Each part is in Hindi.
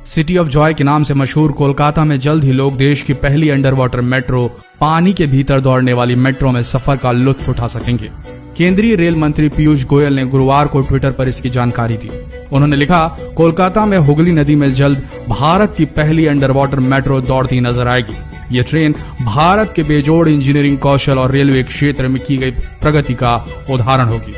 सिटी ऑफ जॉय के नाम से मशहूर कोलकाता में जल्द ही लोग देश की पहली अंडर वाटर मेट्रो, पानी के भीतर दौड़ने वाली मेट्रो में सफर का लुत्फ उठा सकेंगे। केंद्रीय रेल मंत्री पीयूष गोयल ने गुरुवार को ट्विटर पर इसकी जानकारी दी। उन्होंने लिखा, कोलकाता में हुगली नदी में जल्द भारत की पहली अंडर वाटर मेट्रो दौड़ती नजर आएगी। ये ट्रेन भारत के बेजोड़ इंजीनियरिंग कौशल और रेलवे क्षेत्र में की गई प्रगति का उदाहरण होगी।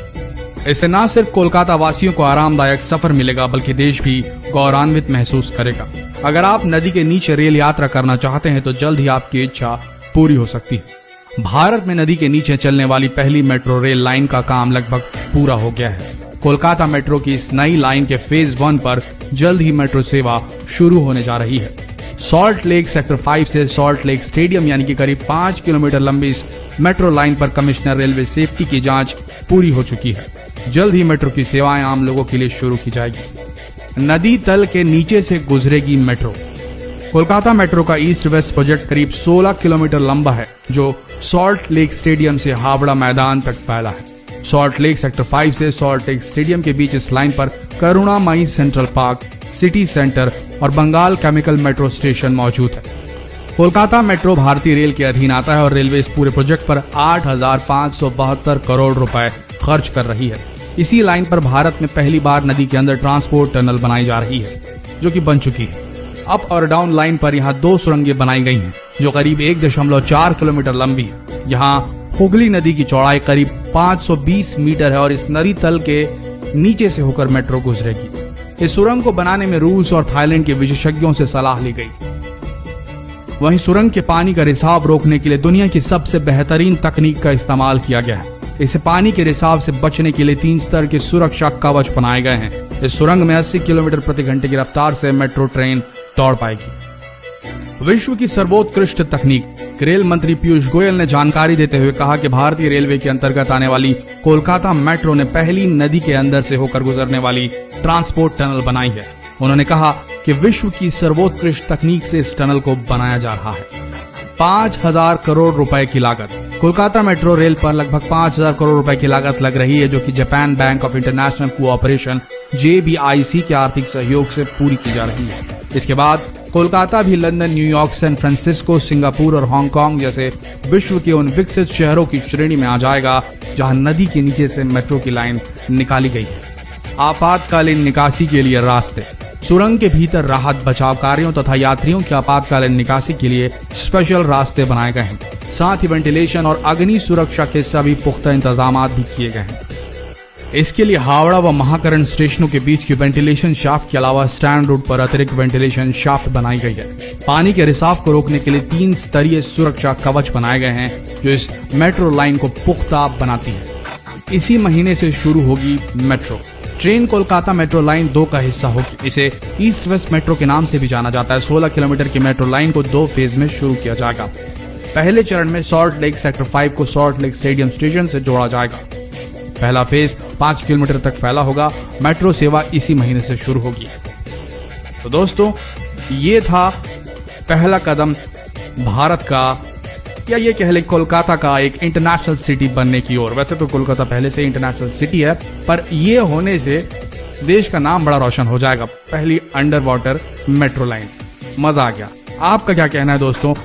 इससे न सिर्फ कोलकाता वासियों को आरामदायक सफर मिलेगा, बल्कि देश भी गौरवान्वित महसूस करेगा। अगर आप नदी के नीचे रेल यात्रा करना चाहते हैं तो जल्द ही आपकी इच्छा पूरी हो सकती है। भारत में नदी के नीचे चलने वाली पहली मेट्रो रेल लाइन का काम लगभग पूरा हो गया है। कोलकाता मेट्रो की इस नई लाइन के फेज 1 पर जल्द ही मेट्रो सेवा शुरू होने जा रही है। सॉल्ट लेक सेक्टर 5 से सॉल्ट लेक स्टेडियम यानी कि करीब 5 किलोमीटर लंबी इस मेट्रो लाइन पर कमिश्नर रेलवे सेफ्टी की जांच पूरी हो चुकी है। जल्द ही मेट्रो की सेवाएं आम लोगों के लिए शुरू की जाएगी। नदी तल के नीचे से गुजरेगी मेट्रो। कोलकाता मेट्रो का ईस्ट वेस्ट प्रोजेक्ट करीब 16 किलोमीटर लंबा है, जो सॉल्ट लेक स्टेडियम से हावड़ा मैदान तक फैला है। सॉल्ट लेक सेक्टर 5 से सॉल्ट लेक स्टेडियम के बीच इस लाइन पर करुणामयी सेंट्रल पार्क, सिटी सेंटर और बंगाल केमिकल मेट्रो स्टेशन मौजूद है। कोलकाता मेट्रो भारतीय रेल के अधीन आता है और रेलवे इस पूरे प्रोजेक्ट पर 8,572 करोड़ रुपए खर्च कर रही है। इसी लाइन पर भारत में पहली बार नदी के अंदर ट्रांसपोर्ट टनल बनाई जा रही है, जो कि बन चुकी है। अप और डाउन लाइन पर यहाँ 2 सुरंगें बनाई गई हैं, जो करीब 1.4 किलोमीटर लंबी है। यहाँ हुगली नदी की चौड़ाई करीब 520 मीटर है और इस नदी तल के नीचे से होकर मेट्रो गुजरेगी। इस सुरंग को बनाने में रूस और थाईलैंड के विशेषज्ञों से सलाह ली गई। वहीं सुरंग के पानी का रिसाव रोकने के लिए दुनिया की सबसे बेहतरीन तकनीक का इस्तेमाल किया गया है। इसे पानी के रिसाव से बचने के लिए 3 स्तर के सुरक्षा कवच बनाए गए हैं। इस सुरंग में 80 किलोमीटर प्रति घंटे की रफ्तार से मेट्रो ट्रेन दौड़ पाएगी। विश्व की सर्वोत्कृष्ट तकनीक। रेल मंत्री पीयूष गोयल ने जानकारी देते हुए कहा कि भारतीय रेलवे के अंतर्गत आने वाली कोलकाता मेट्रो ने पहली नदी के अंदर से होकर गुजरने वाली ट्रांसपोर्ट टनल बनाई है। उन्होंने कहा कि विश्व की सर्वोत्कृष्ट तकनीक से इस टनल को बनाया जा रहा है। 5,000 करोड़ रुपए की लागत। कोलकाता मेट्रो रेल पर लगभग 5,000 करोड़ रुपए की लागत लग रही है, जो कि Japan bank of international cooperation JBIC के आर्थिक सहयोग से पूरी की जा रही है। इसके बाद कोलकाता भी London, New York, San Francisco, Singapore और हांगकांग जैसे विश्व के उन विकसित शहरों की श्रेणी में आ जाएगा जहां नदी के नीचे से मेट्रो की लाइन निकाली गई है। आपातकालीन निकासी के लिए रास्ते। सुरंग के भीतर राहत बचाव कार्यों तथा यात्रियों की आपातकालीन निकासी के लिए स्पेशल रास्ते बनाए गए हैं। साथ ही वेंटिलेशन और अग्नि सुरक्षा के सभी पुख्ता इंतजाम भी किए गए हैं। इसके लिए हावड़ा व महाकरण स्टेशनों के बीच की वेंटिलेशन शाफ्ट के अलावा स्टैंड रोड पर अतिरिक्त वेंटिलेशन शाफ्ट बनाई गई है। पानी के रिसाव को रोकने के लिए 3 स्तरीय सुरक्षा कवच बनाए गए हैं, जो इस मेट्रो लाइन को पुख्ता बनाती है। इसी महीने से शुरू होगी metro train. Kolkata metro line 2 का हिस्सा होगी। इसे ईस्ट वेस्ट मेट्रो के नाम से भी जाना जाता है। 16 किलोमीटर की मेट्रो लाइन को 2 फेज में शुरू किया जाएगा। पहले चरण में सॉल्ट लेक सेक्टर 5 को सॉल्ट लेक स्टेडियम स्टेशन से जोड़ा जाएगा। पहला फेज 5 किलोमीटर तक फैला होगा। मेट्रो सेवा इसी महीने से शुरू होगी। तो दोस्तों, ये था पहला कदम भारत का, या ये कह ले कोलकाता का एक इंटरनेशनल सिटी बनने की ओर। वैसे तो कोलकाता पहले से इंटरनेशनल सिटी है, पर ये होने से देश का नाम बड़ा रोशन हो जाएगा। पहली अंडर वाटर मेट्रो लाइन। मजा आ गया। आपका क्या कहना है दोस्तों?